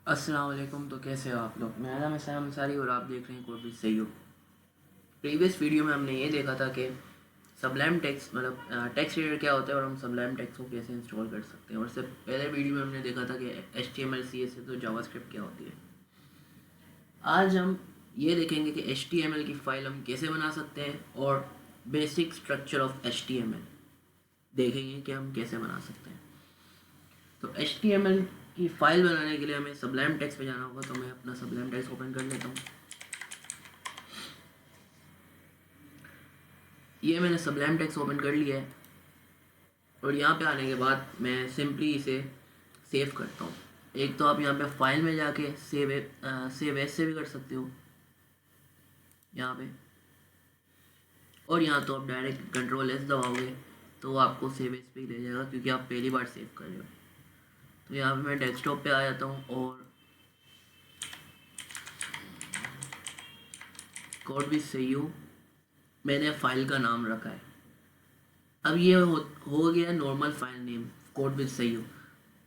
अस्सलाम वालेकुम। तो कैसे हो आप लोग? मेरा नाम है सैम अंसारी और आप देख रहे हैं कोड विद सही हो। प्रीवियस वीडियो में हमने ये देखा था कि सबलाइम टेक्स्ट मतलब टेक्स्ट रीडर क्या होता है और हम सबलाइम टेक्स्ट को कैसे इंस्टॉल कर सकते हैं। और इससे पहले वीडियो में हमने देखा था कि HTML CSS तो जावास्क्रिप्ट क्या होती है। आज हम ये देखेंगे कि HTML की फ़ाइल हम कैसे बना सकते हैं और बेसिक स्ट्रक्चर ऑफ HTML देखेंगे कि हम कैसे बना सकते हैं। तो HTML की फ़ाइल बनाने के लिए हमें सबलाइम टेक्स्ट पे जाना होगा। तो मैं अपना सबलाइम टेक्स्ट ओपन कर लेता हूँ। ये मैंने सबलाइम टेक्स्ट ओपन कर लिया है और यहाँ पे आने के बाद मैं सिंपली इसे सेव करता हूँ। एक तो आप यहाँ पे फाइल में जाके सेव एज से भी कर सकते हो यहाँ पे, और यहाँ तो आप डायरेक्ट कंट्रोल एस दबाओगे तो वो आपको सेव एज पे ही ले जाएगा क्योंकि आप पहली बार सेव कर रहे हो। तो यहाँ पे मैं डेस्कटॉप पे आ जाता हूँ और कोड विद सही हो मैंने फाइल का नाम रखा है। अब ये हो गया normal file name code with सही हो।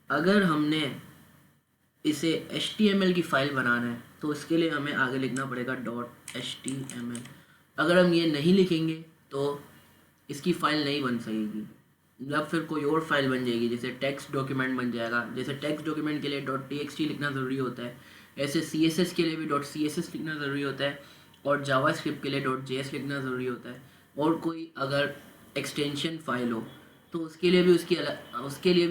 अगर हमने इसे HTML की फ़ाइल बनाना है तो इसके लिए हमें आगे लिखना पड़ेगा .html। अगर हम ये नहीं लिखेंगे तो इसकी फ़ाइल नहीं बन सकेगी, मतलब फिर कोई और फाइल बन जाएगी, जैसे टेक्स्ट डॉक्यूमेंट बन जाएगा। जैसे टेक्स्ट डॉक्यूमेंट के लिए .txt लिखना ज़रूरी होता है, ऐसे CSS के लिए भी .css लिखना ज़रूरी होता है और जावास्क्रिप्ट के लिए .js लिखना ज़रूरी होता है। और कोई अगर एक्सटेंशन फाइल हो तो उसके लिए भी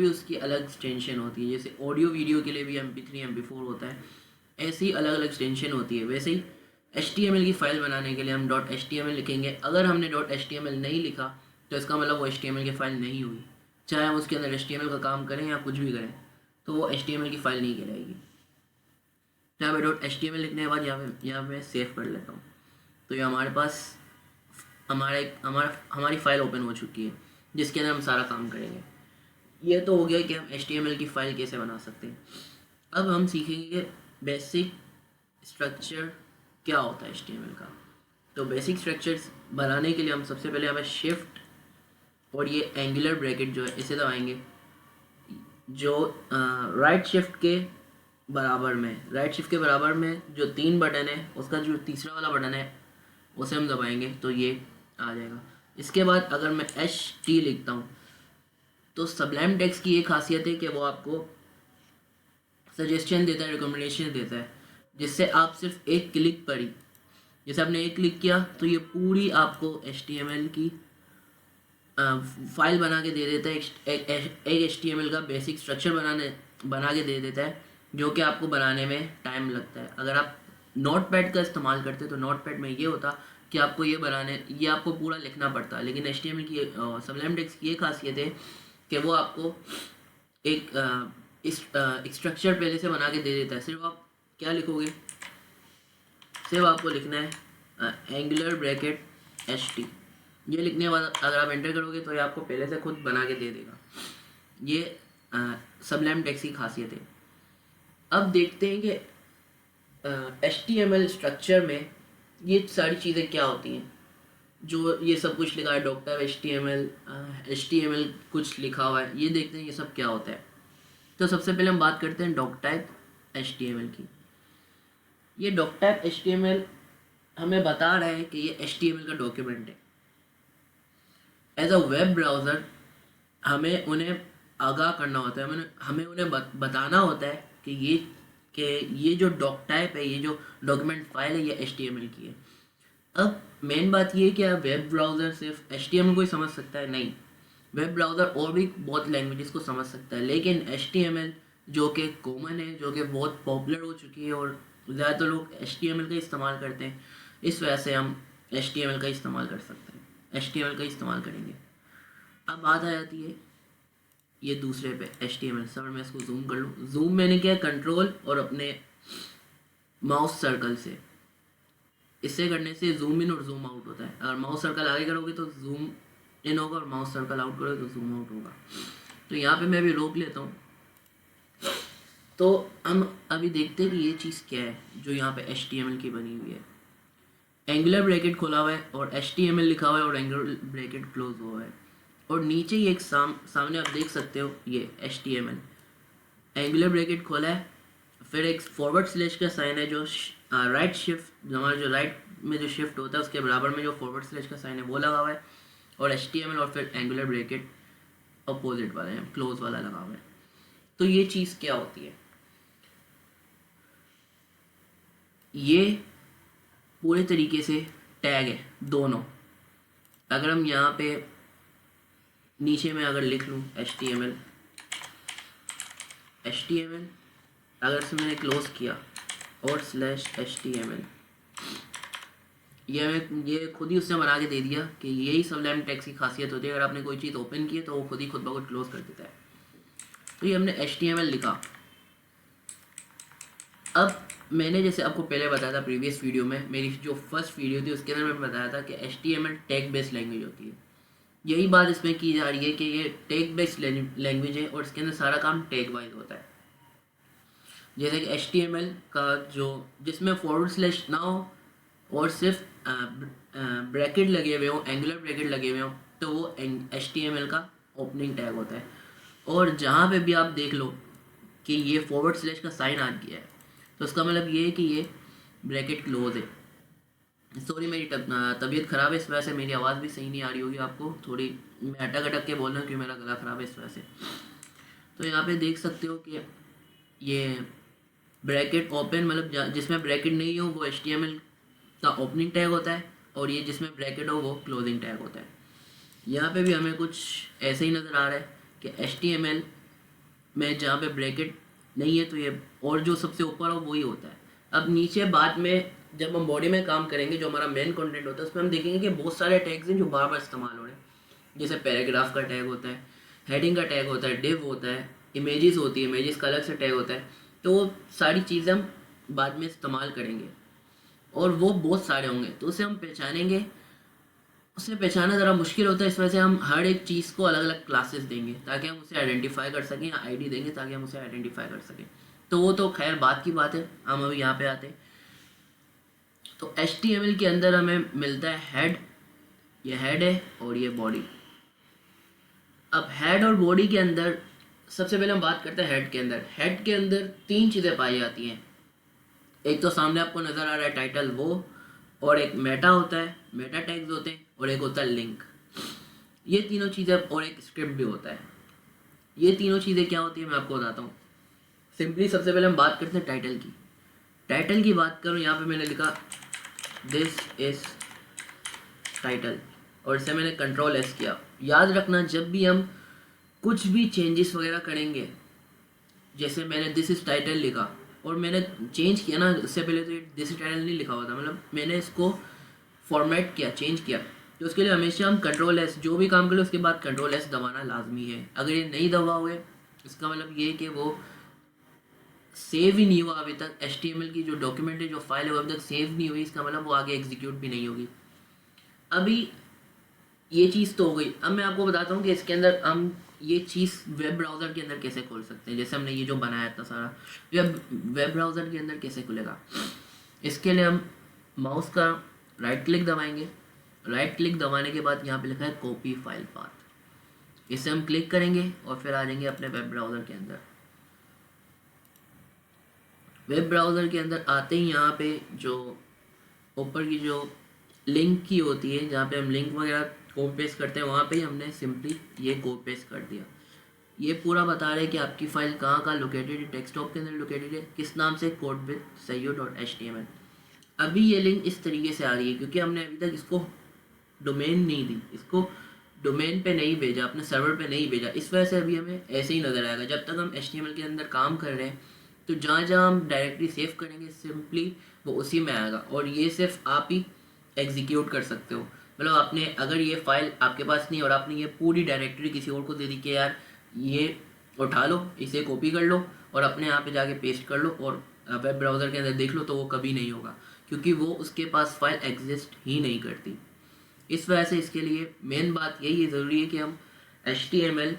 उसकी अलग एक्सटेंशन होती है। जैसे ऑडियो वीडियो के लिए भी MP3 MP4 होता है, ऐसी ही अलग अलग एक्सटेंशन होती है। वैसे ही HTML की फ़ाइल बनाने के लिए हम .html लिखेंगे। अगर हमने .html नहीं लिखा तो इसका मतलब वो HTML की फ़ाइल नहीं हुई, चाहे हम उसके अंदर HTML का काम करें या कुछ भी करें तो वो HTML की फ़ाइल नहीं कहलाएगी। यहाँ पे .html लिखने के बाद यहाँ पे मैं सेव कर लेता हूँ। तो ये हमारे पास हमारी फ़ाइल ओपन हो चुकी है जिसके अंदर हम सारा काम करेंगे। ये तो हो गया कि हम HTML की फ़ाइल कैसे बना सकते हैं। अब हम सीखेंगे बेसिक स्ट्रक्चर क्या होता है HTML का। तो बेसिक स्ट्रक्चर्स बनाने के लिए हम सबसे पहले हमें शिफ्ट और ये एंगुलर ब्रैकेट जो है इसे दबाएंगे, जो राइट शिफ्ट के बराबर में जो 3 बटन है उसका जो तीसरा वाला बटन है उसे हम दबाएंगे तो ये आ जाएगा। इसके बाद अगर मैं HT लिखता हूँ तो सबलाइम टेक्स्ट की ये खासियत है कि वो आपको सजेशन देता है, रिकमेंडेशन देता है, जिससे आप सिर्फ एक क्लिक पर ही, जैसे आपने एक क्लिक किया तो ये पूरी आपको HTML की फाइल बना के दे देता है। एक HTML का बेसिक स्ट्रक्चर बना के दे देता है जो कि आपको बनाने में टाइम लगता है। अगर आप नोटपैड का इस्तेमाल करते तो नोटपैड में ये होता कि आपको ये आपको पूरा लिखना पड़ता, लेकिन HTML की सबलाइम टेक्स्ट की ये खासियत है कि वो आपको एक स्ट्रक्चर पहले से बना के दे देता है। सिर्फ आप क्या लिखोगे, सिर्फ आपको लिखना है एंगुलर ब्रैकेट HT। ये लिखने के बाद अगर आप एंटर करोगे तो ये आपको पहले से खुद बना के दे देगा। ये सबलाइम टेक्स्ट की खासियत है। अब देखते हैं कि HTML स्ट्रक्चर में ये सारी चीज़ें क्या होती हैं। जो ये सब कुछ लिखा है HTML कुछ लिखा हुआ है, ये देखते हैं ये सब क्या होता है। तो सबसे पहले हम बात करते हैं डॉकटाइप HTML की। ये डॉकटाइप HTML हमें बता रहा है कि ये HTML का डॉक्यूमेंट है। एज अ वेब ब्राउज़र हमें उन्हें आगाह करना होता है, हमें उन्हें बताना होता है कि ये जो डॉकटाइप है, ये जो डॉक्यूमेंट फाइल है, ये HTML की है। अब मेन बात ये है कि वेब ब्राउज़र सिर्फ HTML को ही समझ सकता है, नहीं, वेब ब्राउज़र और भी बहुत लैंग्वेजेस को समझ सकता है, लेकिन HTML जो कि कॉमन है, जो कि बहुत पॉपुलर हो चुकी है और ज़्यादातर लोग HTML का इस्तेमाल करते हैं, इस वजह से हम HTML का इस्तेमाल कर सकते हैं, HTML का इस्तेमाल करेंगे। अब बात आ जाती है ये दूसरे पे HTML। सर मैं इसको जूम कर लूँ। जूम मैंने किया कंट्रोल और अपने माउस सर्कल से, इससे करने से जूम इन और जूम आउट होता है। अगर माउस सर्कल आगे करोगे तो जूम इन होगा और माउस सर्कल आउट करोगे तो जूम आउट होगा। तो यहाँ पे मैं अभी रोक लेता हूँ। तो हम अभी देखते हैं कि ये चीज़ क्या है जो यहाँ पे HTML की बनी हुई है। एंगुलर ब्रैकेट खोला हुआ है और HTML लिखा हुआ है और एंगुलर ब्रैकेट क्लोज हुआ है और नीचे ही एक सामने आप देख सकते हो ये HTML, एंगुलर ब्रैकेट खोला है, फिर एक फॉरवर्ड स्लैश का साइन है जो राइट शिफ्ट, हमारा जो राइट में जो शिफ्ट होता है उसके बराबर में जो फॉरवर्ड स्लैश का साइन है वो लगा हुआ है, और HTML और फिर एंगुलर ब्रैकेट अपोजिट वाला है, क्लोज वाला लगा हुआ है। तो ये चीज़ क्या होती है, ये पूरे तरीके से टैग है दोनों। अगर हम यहाँ पे नीचे में अगर लिख लूँ HTML अगर से मैंने क्लोज किया और /HTML, ये खुद ही उसने बना के दे दिया कि यही सबलाइम टेक्स्ट की खासियत होती है, अगर आपने कोई चीज़ ओपन की है तो वो खुद ब खुद क्लोज कर देता है। तो ये हमने HTML लिखा। अब मैंने जैसे आपको पहले बताया था प्रीवियस वीडियो में, मेरी जो फर्स्ट वीडियो थी उसके अंदर मैंने बताया था कि HTML टैग बेस्ड लैंग्वेज होती है। यही बात इसमें की जा रही है कि ये टैग बेस्ड लैंग्वेज है और इसके अंदर सारा काम टैग वाइज होता है। जैसे कि HTML का जो जिसमें फॉरवर्ड स्लैश ना हो और सिर्फ ब्रैकेट लगे हुए हो, एंगुलर ब्रैकेट लगे हुए हो, तो वो HTML का ओपनिंग टैग होता है। और जहाँ पे भी आप देख लो कि ये फॉरवर्ड स्लैश का साइन आ गया है तो उसका मतलब ये है कि ये ब्रैकेट क्लोज है। सॉरी, मेरी तबीयत ख़राब है, इस वजह से मेरी आवाज़ भी सही नहीं आ रही होगी आपको, थोड़ी मैं अटक अटक के बोल रहा हूँ क्योंकि मेरा गला ख़राब है इस वजह से। तो यहाँ पे देख सकते हो कि ये ब्रैकेट ओपन मतलब जिसमें ब्रैकेट नहीं हो वो HTML का ओपनिंग टैग होता है, और ये जिसमें ब्रैकेट हो वो क्लोजिंग टैग होता है। यहाँ पे भी हमें कुछ ऐसे ही नज़र आ रहा है कि HTML में जहाँ पे ब्रैकेट नहीं है तो ये, और जो सबसे ऊपर हो वही होता है। अब नीचे बाद में जब हम बॉडी में काम करेंगे, जो हमारा मेन कंटेंट होता है उसमें हम देखेंगे कि बहुत सारे टैग्स हैं जो बार बार इस्तेमाल हो रहे हैं। जैसे पैराग्राफ का टैग होता है, हेडिंग का टैग होता है, डिव होता है, इमेजेस होती है, इमेजेस का अलग से टैग होता है। तो वो सारी चीज़ें हम बाद में इस्तेमाल करेंगे और वो बहुत सारे होंगे, तो उसे हम पहचानेंगे। उसे पहचाना ज़रा मुश्किल होता है, इस वजह से हम हर एक चीज़ को अलग अलग क्लासेस देंगे ताकि हम उसे आइडेंटिफाई कर सकें, या ID देंगे ताकि हम उसे आइडेंटिफाई कर सकें। तो वो तो खैर बात की बात है, हम अभी यहाँ पे आते हैं। तो HTML के अंदर हमें मिलता है हेड, ये हेड है और ये बॉडी। अब हेड और बॉडी के अंदर सबसे पहले हम बात करते हैं हेड के अंदर। हेड के अंदर 3 चीज़ें पाई जाती हैं। एक तो सामने आपको नज़र आ रहा है टाइटल, वो, और एक मेटा होता है, मेटा टैग्स होते हैं, और एक होता है लिंक। ये तीनों चीज़ें, और एक स्क्रिप्ट भी होता है। ये तीनों चीज़ें क्या होती है मैं आपको बताता हूँ। सिंपली सबसे पहले हम बात करते हैं टाइटल की। टाइटल की बात करूँ, यहाँ पे मैंने लिखा दिस इज़ टाइटल, और इसे मैंने Ctrl+S किया। याद रखना जब भी हम कुछ भी चेंजेस वगैरह करेंगे, जैसे मैंने दिस इज़ टाइटल लिखा और मैंने चेंज किया ना, उससे पहले तो ये दिस इज़ टाइटल नहीं लिखा हुआ था, मतलब मैंने इसको फॉर्मेट किया, चेंज किया, तो उसके लिए हमेशा हम Ctrl+S, जो भी काम करें उसके बाद Ctrl+S दबाना लाजमी है। अगर ये नहीं दबाओगे इसका मतलब ये कि वो सेव ही नहीं हुआ अभी तक। HTML की जो डॉक्यूमेंट है, जो फाइल है, वो अभी तक सेव नहीं हुई, इसका मतलब वो आगे एग्जीक्यूट भी नहीं होगी। अभी ये चीज़ तो हो गई। अब मैं आपको बताता हूँ कि इसके अंदर हम ये चीज़ वेब ब्राउज़र के अंदर कैसे खोल सकते हैं। जैसे हमने ये जो बनाया था सारा, वेब ब्राउज़र के अंदर कैसे खुलेगा। इसके लिए हम माउस का राइट क्लिक दबाएंगे। राइट क्लिक दबाने के बाद यहाँ पे लिखा है कॉपी फाइल पाथ, इसे हम क्लिक करेंगे और फिर आ जाएंगे अपने वेब ब्राउज़र के अंदर। वेब ब्राउज़र के अंदर आते ही यहाँ पे जो ऊपर की जो लिंक की होती है, जहाँ पे हम लिंक वगैरह कॉपी पेस्ट करते हैं, वहाँ पे ही हमने सिंपली ये कॉपी पेस्ट कर दिया। ये पूरा बता रहा है कि आपकी फ़ाइल कहाँ लोकेटेड है, डेस्कटॉप के अंदर लोकेटेड है, किस नाम से, codewithsayu.html। अभी ये लिंक इस तरीके से आ रही है क्योंकि हमने अभी तक इसको डोमेन नहीं दी, इसको डोमेन पे नहीं भेजा, अपने सर्वर पे नहीं भेजा, इस वजह से अभी हमें ऐसे ही नज़र आएगा। जब तक हम HTML के अंदर काम कर रहे हैं तो जहाँ जहाँ हम डायरेक्टली सेव करेंगे सिंपली वो उसी में आएगा, और ये सिर्फ आप ही एग्जीक्यूट कर सकते हो। मतलब आपने अगर ये फाइल आपके पास नहीं और आपने ये पूरी डायरेक्टरी किसी और को दे दी कि यार ये उठा लो, इसे कॉपी कर लो और अपने यहाँ पे जाके पेस्ट कर लो और वेब ब्राउज़र के अंदर देख लो, तो वो कभी नहीं होगा क्योंकि वो उसके पास फाइल एग्जिस्ट ही नहीं करती। इस वजह से इसके लिए मेन बात यही है, ज़रूरी है कि हम HTML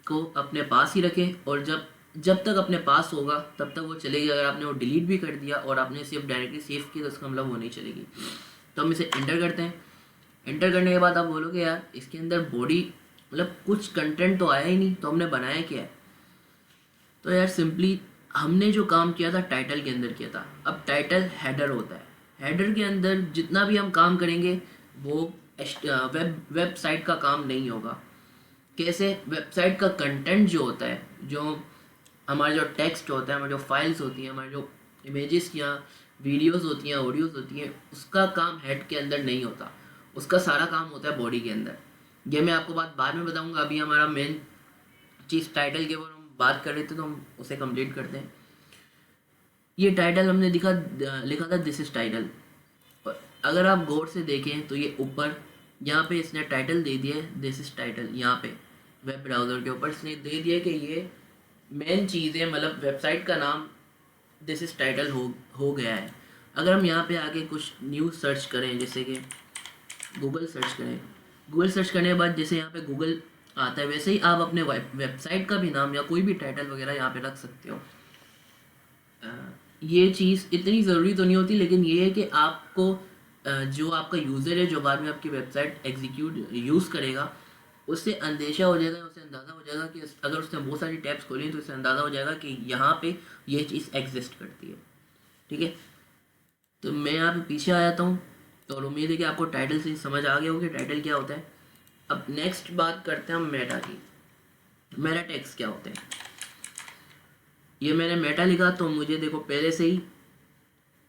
को अपने पास ही रखें, और जब तक अपने पास होगा तब तक वो चलेगी। अगर आपने वो डिलीट भी कर दिया और आपने सिर्फ डायरेक्टली सेव किया तो उसका मतलब वो नहीं चलेगी। तो हम इसे एंटर करते हैं। एंटर करने के बाद आप बोलोगे यार इसके अंदर बॉडी मतलब कुछ कंटेंट तो आया ही नहीं, तो हमने बनाया क्या है। तो यार सिंपली हमने जो काम किया था टाइटल के अंदर किया था। अब टाइटल हेडर होता है, हेडर के अंदर जितना भी हम काम करेंगे वो वेबसाइट का काम नहीं होगा। कैसे? वेबसाइट का कंटेंट जो होता है, जो हमारा जो टेक्स्ट होता है, हमारी जो फाइल्स होती हैं, हमारी जो इमेजेस या वीडियोस होती हैं, ऑडियोज होती हैं, उसका काम हेड के अंदर नहीं होता, उसका सारा काम होता है बॉडी के अंदर। ये मैं आपको बात बाद में बताऊंगा। अभी हमारा मेन चीज़ टाइटल के ऊपर हम बात कर रहे थे, तो हम उसे कंप्लीट करते हैं। ये टाइटल हमने लिखा था दिस इज़ टाइटल। और अगर आप गौर से देखें तो ये ऊपर यहाँ पे इसने टाइटल दे दिया है दिस इज़ टाइटल। यहाँ पे वेब ब्राउज़र के ऊपर इसने दे दिया कि ये मेन चीज़ है, मतलब वेबसाइट का नाम दिस इज़ टाइटल हो गया है। अगर हम यहाँ पे आके कुछ न्यूज़ सर्च करें, जैसे कि गूगल सर्च करें, गूगल सर्च करने के बाद जैसे यहाँ पे गूगल आता है, वैसे ही आप अपने वेबसाइट का भी नाम या कोई भी टाइटल वगैरह यहाँ पे रख सकते हो। ये चीज़ इतनी ज़रूरी तो नहीं होती, लेकिन ये है कि आपको जो आपका यूज़र है, जो बाद में आपकी वेबसाइट यूज़ करेगा, उससे अंदेशा हो जाएगा, उससे अंदाज़ा हो जाएगा कि अगर उसने बहुत सारी टैब्स खोली हैं तो उससे अंदाज़ा हो जाएगा कि यहाँ पे ये चीज़ एग्जिस्ट करती है। ठीक है, तो मैं यहाँ पे पीछे आ जाता हूँ और उम्मीद है कि आपको टाइटल से समझ आ गया होगा कि टाइटल क्या होता है। अब नेक्स्ट बात करते हैं हम मेटा की। मेटा टैग्स क्या होते हैं? ये मैंने मेटा लिखा तो मुझे देखो पहले से ही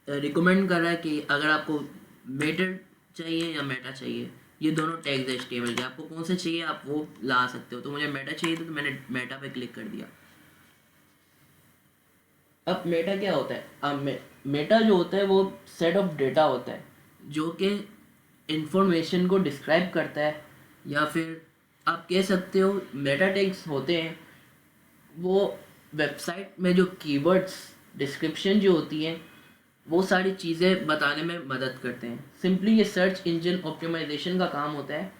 रिकमेंड कर रहा है कि अगर आपको मेटर चाहिए या मेटा चाहिए, ये दोनों टैग्स है HTML के, आपको कौन से चाहिए आप वो ला सकते हो। तो मुझे मेटा चाहिए था तो मैंने मेटा पे क्लिक कर दिया। अब मेटा क्या होता है? अब मेटा जो होता है वो सेट ऑफ डेटा होता है जो कि इंफॉर्मेशन को डिस्क्राइब करता है, या फिर आप कह सकते हो मेटा टैग्स होते हैं वो वेबसाइट में जो कीवर्ड्स डिस्क्रिप्शन जो होती है वो सारी चीज़ें बताने में मदद करते हैं। सिंपली ये सर्च इंजन ऑप्टिमाइजेशन का काम होता है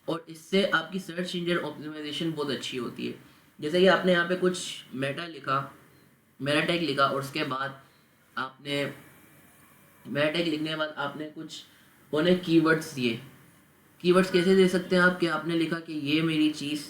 और इससे आपकी सर्च इंजन ऑप्टिमाइजेशन बहुत अच्छी होती है। जैसे कि आपने यहाँ पे कुछ मेटा टैग लिखा और उसके बाद आपने मेटा टैग लिखने के बाद आपने कुछ उन्हें कीवर्ड्स दिए। कीवर्ड्स कैसे दे सकते हैं आप? कि आपने लिखा कि ये मेरी चीज़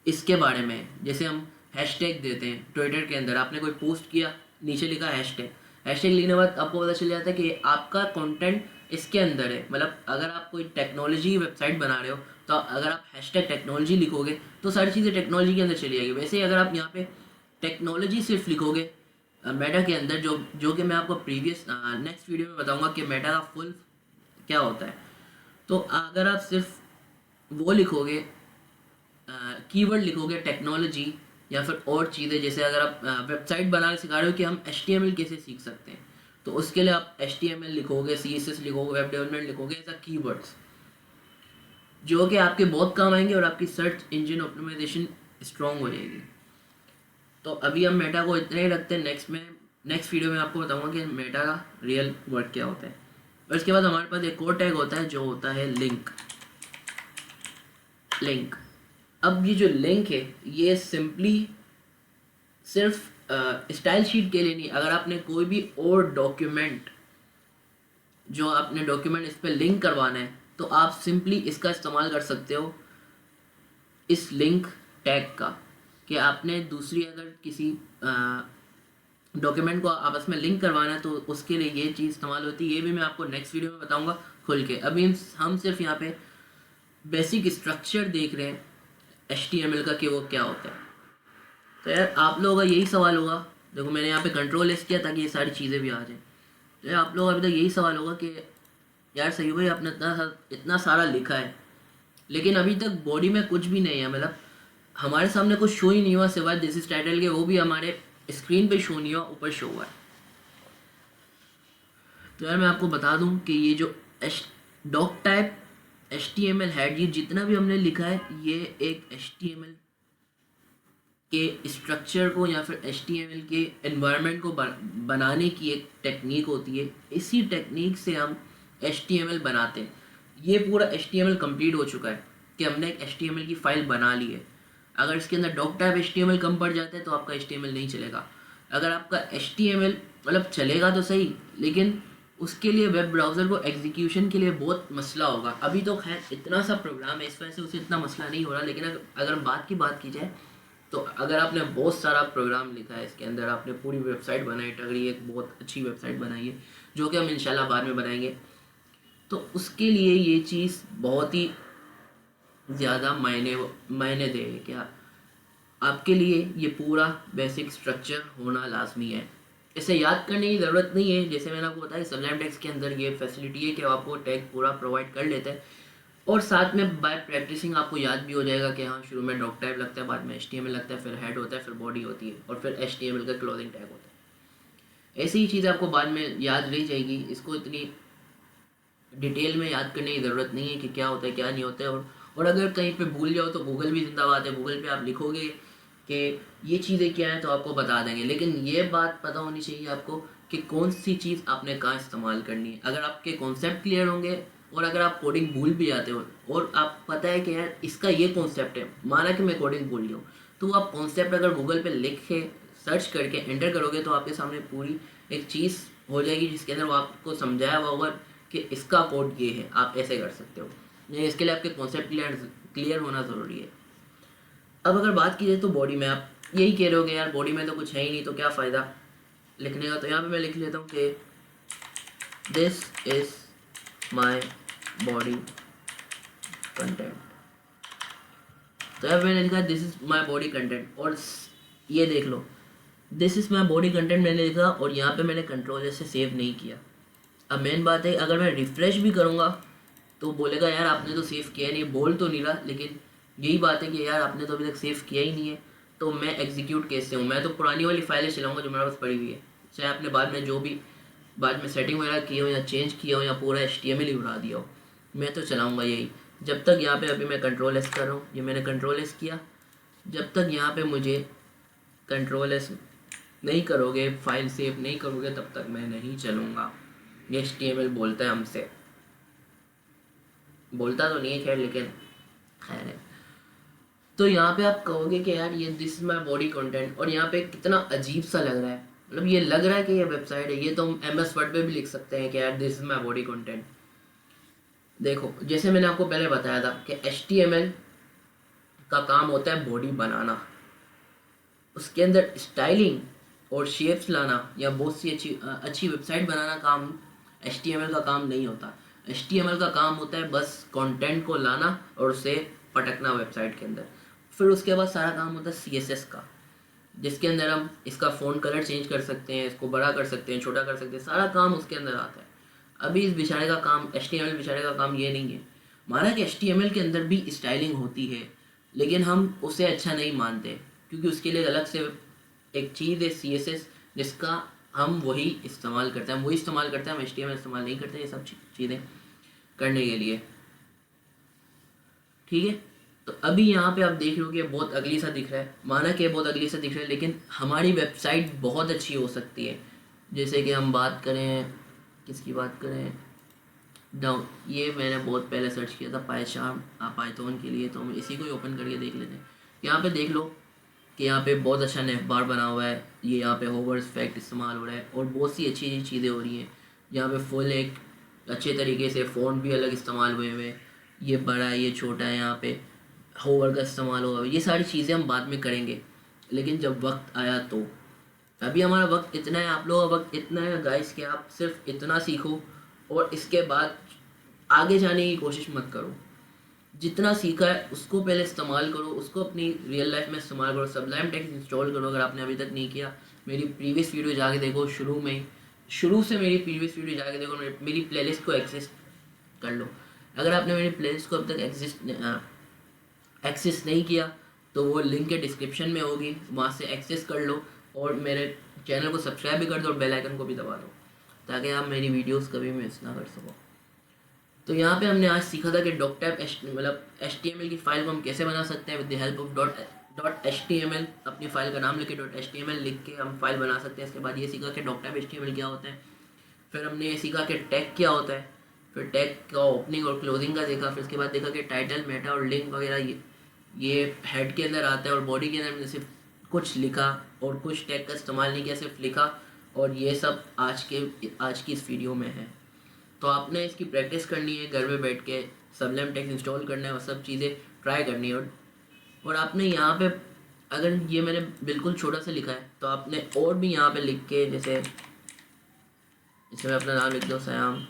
इसके बारे में, जैसे हम हैशटैग देते हैं ट्विटर के अंदर, आपने कोई पोस्ट किया, नीचे लिखा हैशटैग। हैशटैग लिखने के बाद आपको पता चल जाता है कि आपका कंटेंट इसके अंदर है। मतलब अगर आप कोई टेक्नोलॉजी वेबसाइट बना रहे हो तो अगर आप हैशटैग टेक्नोलॉजी लिखोगे तो सारी चीज़ें टेक्नोलॉजी के अंदर चली जाएगी। वैसे ही अगर आप यहाँ पे टेक्नोलॉजी सिर्फ लिखोगे मेटा के अंदर, जो कि मैं आपको नेक्स्ट वीडियो में बताऊँगा कि मेटा का फुल क्या होता है, तो अगर आप सिर्फ वो लिखोगे, कीवर्ड लिखोगे टेक्नोलॉजी या फिर और चीज़ें, जैसे अगर आप वेबसाइट बनाना सिखा रहे हो कि हम HTML कैसे सीख सकते हैं, तो उसके लिए आप HTML लिखोगे, CSS लिखोगे, वेब डेवलपमेंट लिखोगे, ऐसा कीवर्ड्स जो कि आपके बहुत काम आएंगे और आपकी सर्च इंजन ऑप्टिमाइजेशन स्ट्रॉन्ग हो जाएगी। तो अभी हम मेटा को इतने ही रखते हैं। नेक्स्ट वीडियो में आपको बताऊंगा कि मेटा का रियल वर्क क्या होता है। और इसके बाद हमारे पास एक और टैग होता है जो होता है लिंक। अब ये जो लिंक है ये सिंपली सिर्फ स्टाइल शीट के लिए नहीं, अगर आपने कोई भी और डॉक्यूमेंट जो आपने डॉक्यूमेंट इस पर लिंक करवाना है तो आप सिंपली इसका इस्तेमाल कर सकते हो, इस लिंक टैग का, कि आपने दूसरी अगर किसी डॉक्यूमेंट को आपस में लिंक करवाना है तो उसके लिए ये चीज़ इस्तेमाल होती है। ये भी मैं आपको नेक्स्ट वीडियो में बताऊंगा खुल के। अभी हम सिर्फ यहाँ पे बेसिक स्ट्रक्चर देख रहे हैं HTML का कि वो क्या होता है। तो यार आप लोगों का यही सवाल होगा, देखो मैंने यहाँ पे कंट्रोल एस किया ताकि ये सारी चीज़ें भी आ जाएँ। तो यार आप लोगों का अभी तक यही सवाल होगा कि यार सही भाई आपने इतना सारा लिखा है लेकिन अभी तक बॉडी में कुछ भी नहीं है, मतलब हमारे सामने कुछ शो ही नहीं हुआ सिवाय दिस इज टाइटल के, वो भी हमारे स्क्रीन पे शो नहीं हुआ, ऊपर शो हुआ है। तो यार मैं आपको बता दूं कि ये जो डॉक टाइप HTML हेड, ये जितना भी हमने लिखा है ये एक HTML के स्ट्रक्चर को या फिर HTML के एनवायरनमेंट को बनाने की एक टेक्निक होती है। इसी टेक्निक से हम HTML बनाते हैं। ये पूरा HTML कंप्लीट हो चुका है कि हमने एक HTML की फाइल बना ली है। अगर इसके अंदर डॉक टाइप HTML कम पड़ जाता है तो आपका HTML नहीं चलेगा। अगर आपका HTML मतलब चलेगा तो सही, लेकिन उसके लिए वेब ब्राउज़र को एग्जीक्यूशन के लिए बहुत मसला होगा। अभी तो खैर इतना सा प्रोग्राम है इस वजह से उसे इतना मसला नहीं हो रहा, लेकिन अगर बात की जाए तो अगर आपने बहुत सारा प्रोग्राम लिखा है इसके अंदर, आपने पूरी वेबसाइट बनाई, टगरी एक बहुत अच्छी वेबसाइट बनाई है जो कि हम इंशाल्लाह बाद में बनाएंगे, तो उसके लिए ये चीज़ बहुत ही ज़्यादा मायने देगी। क्या आपके लिए ये पूरा बेसिक स्ट्रक्चर होना लाजमी है। इसे याद करने की ज़रूरत नहीं है, जैसे मैंने आपको बताया सबलाइम टेक्स्ट के अंदर ये फैसिलिटी है कि आपको टैग पूरा प्रोवाइड कर लेता है, और साथ में बाय प्रैक्टिसिंग आपको याद भी हो जाएगा कि हाँ शुरू में डॉक टाइप लगता है, बाद में HTML लगता है, फिर हेड होता है, फिर बॉडी होती है, और फिर HTML का क्लोजिंग टैग होता है। ऐसी ही चीज़ आपको बाद में याद रह जाएगी। इसको इतनी डिटेल में याद करने की ज़रूरत नहीं है कि क्या होता है क्या नहीं होता है। और अगर कहीं पे भूल जाओ तो गूगल भी जिंदाबाद है। गूगल पे आप लिखोगे कि ये चीज़ें क्या हैं तो आपको बता देंगे, लेकिन ये बात पता होनी चाहिए आपको कि कौन सी चीज़ आपने कहाँ इस्तेमाल करनी है। अगर आपके कॉन्सेप्ट क्लियर होंगे और अगर आप कोडिंग भूल भी जाते हो और आप पता है कि यार इसका ये कॉन्सेप्ट है, माना कि मैं कोडिंग भूल गया हूँ, तो आप कॉन्सेप्ट अगर गूगल पे लिख के सर्च करके एंटर करोगे तो आपके सामने पूरी एक चीज़ हो जाएगी जिसके अंदर वो आपको समझाया हुआ होगा कि इसका कोड ये है, आप ऐसे कर सकते हो। नहीं, इसके लिए आपके कॉन्सेप्ट क्लियर होना ज़रूरी है। अब अगर बात की जाए तो बॉडी में आप यही कह रहे हो कि यार बॉडी में तो कुछ है ही नहीं, तो क्या फ़ायदा लिखने का। तो यहाँ पे मैं लिख लेता हूँ कि this is my body content. तो यहाँ पे मैंने लिखा this is my body content, और ये देख लो this is my body content मैंने लिखा, और यहाँ पे मैंने कंट्रोल से सेव नहीं किया। अब मेन बात है अगर मैं रिफ़्रेश भी करूँगा तो बोलेगा यार आपने तो सेव किया नहीं, बोल तो नहीं रहा, लेकिन यही बात है कि यार आपने तो अभी तक सेव किया ही नहीं है, तो मैं एग्जीक्यूट कैसे हूँ। मैं तो पुरानी वाली फाइलें चलाऊँगा जो मेरे पास पड़ी हुई है, चाहे आपने बाद में जो भी बाद में सेटिंग वगैरह की हो या चेंज किया हो या पूरा HTML ही उड़ा दिया हो, मैं तो चलाऊँगा यही। जब तक यहाँ पे अभी मैं कंट्रोल S कर रहा हूँ, ये मैंने कंट्रोल S किया, जब तक यहाँ पे मुझे कंट्रोल S नहीं करोगे, फाइल सेव नहीं करोगे, तब तक मैं नहीं चलूँगा। ये HTML बोलता है हमसे, बोलता तो नहीं है खैर, लेकिन खैर है। तो यहाँ पे आप कहोगे कि यार ये दिस माई बॉडी कंटेंट, और यहाँ पे कितना अजीब सा लग रहा है, मतलब ये लग रहा है कि ये वेबसाइट है। ये तो हम MS वर्ड पे भी लिख सकते हैं कि यार this is my body content. देखो जैसे मैंने आपको पहले बताया था कि HTML का काम होता है बॉडी बनाना, उसके अंदर स्टाइलिंग और शेप्स लाना या बहुत सी अच्छी वेबसाइट बनाना काम HTML का काम नहीं होता। HTML का काम होता है बस कंटेंट को लाना और उसे पटकना वेबसाइट के अंदर। फिर उसके बाद सारा काम होता है CSS का, जिसके अंदर हम इसका फ़ॉन्ट कलर चेंज कर सकते हैं, इसको बड़ा कर सकते हैं, छोटा कर सकते हैं, सारा काम उसके अंदर आता है। अभी इस बेचारे का काम, HTML बेचारे का काम ये नहीं है। माना कि HTML के अंदर भी स्टाइलिंग होती है, लेकिन हम उसे अच्छा नहीं मानते क्योंकि उसके लिए अलग से एक चीज़ है CSS, जिसका हम वही इस्तेमाल करते हैं, हम HTML इस्तेमाल नहीं करते ये सब चीज़ें करने के लिए। ठीक है, तो अभी यहाँ पे आप देख रहे हो कि बहुत अगली सा दिख रहा है, माना कि बहुत अगली सा दिख रहा है, लेकिन हमारी वेबसाइट बहुत अच्छी हो सकती है। जैसे कि हम बात करें, किसकी बात करें, डाउन, ये मैंने बहुत पहले सर्च किया था पाइथन के लिए, तो हम इसी को ही ओपन करके देख लेते हैं। यहाँ पे देख लो कि यहाँ पे बहुत अच्छा नेव बार बना हुआ है, ये यहाँ पे होवर्स इफेक्ट इस्तेमाल हो रहा है और बहुत सी अच्छी अच्छी चीज़ें हो रही हैं। यहाँ पे फुल एक अच्छे तरीके से फ़ॉन्ट भी अलग इस्तेमाल हुए हुए, ये बड़ा है ये छोटा है, यहाँ पे होवर का इस्तेमाल होगा। ये सारी चीज़ें हम बाद में करेंगे, लेकिन जब वक्त आया तो। अभी हमारा वक्त इतना है, आप लोगों का वक्त इतना है गाइस कि आप सिर्फ इतना सीखो और इसके बाद आगे जाने की कोशिश मत करो। जितना सीखा है उसको पहले इस्तेमाल करो, उसको अपनी रियल लाइफ में इस्तेमाल करो। सबलाइम टेक्स्ट इंस्टॉल करो अगर आपने अभी तक नहीं किया। मेरी प्रीवियस वीडियो जाके देखो, शुरू से मेरी प्रीवियस वीडियो जाके देखो, मेरी प्लेलिस्ट को एक्सेस कर लो। अगर आपने मेरी प्लेलिस्ट को अब तक एक्सेस नहीं किया तो वो लिंक है डिस्क्रिप्शन में होगी, वहाँ से एक्सेस कर लो और मेरे चैनल को सब्सक्राइब भी कर दो और बेल आइकन को भी दबा दो ताकि आप मेरी वीडियोस कभी मिस ना कर सको। तो यहाँ पे हमने आज सीखा था कि मतलब HTML की फ़ाइल को हम कैसे बना सकते हैं with the help of .html। अपनी फ़ाइल का नाम लिख के .html लिख के हम फाइल बना सकते हैं। इसके बाद ये सीखा कि .html क्या होता है, फिर हमने ये सीखा कि टैग क्या होता है, फिर टैग का ओपनिंग और क्लोजिंग का देखा, फिर उसके बाद देखा कि टाइटल, मेटा और लिंक वगैरह ये हेड के अंदर आता है और बॉडी के अंदर हमने सिर्फ कुछ लिखा और कुछ टैग का इस्तेमाल नहीं किया, सिर्फ लिखा। और ये सब आज की इस वीडियो में है। तो आपने इसकी प्रैक्टिस करनी है, घर में बैठ के सबलाइम टेक्स्ट इंस्टॉल करना है और सब चीज़ें ट्राई करनी है। और आपने यहाँ पे अगर ये मैंने बिल्कुल छोटा सा लिखा है तो आपने और भी यहाँ पे लिख के, जैसे मैं अपना नाम लिख दूँ सयाम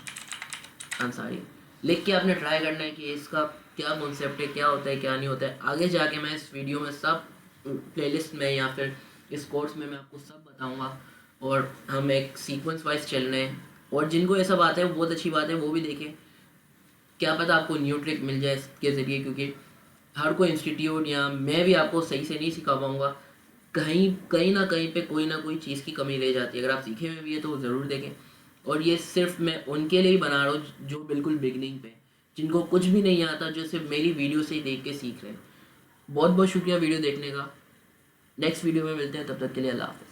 अंसारी, लिख के आपने ट्राई करना है कि इसका क्या कॉन्सेप्ट है, क्या होता है, क्या नहीं होता है। आगे जाके मैं इस वीडियो में सब प्लेलिस्ट में या फिर इस कोर्स में मैं आपको सब बताऊंगा, और हम एक सीक्वेंस वाइज चल रहे हैं। और जिनको ये सब आता है बहुत अच्छी बात है, वो भी देखें, क्या पता आपको न्यू ट्रिक मिल जाए इसके ज़रिए, क्योंकि हर कोई इंस्टीट्यूट या मैं भी आपको सही से नहीं सिखा पाऊँगा। कहीं कहीं ना कहीं पे कोई ना कोई चीज़ की कमी रह जाती है। अगर आप सीखे हुए भी है तो ज़रूर देखें। और ये सिर्फ मैं उनके लिए ही बना रहा हूँ जो बिल्कुल बिगनिंग पे, जिनको कुछ भी नहीं आता, जो सिर्फ मेरी वीडियो से ही देख के सीख रहे हैं। बहुत बहुत शुक्रिया वीडियो देखने का। नेक्स्ट वीडियो में मिलते हैं, तब तक के लिए अल्लाह हाफ़िज़।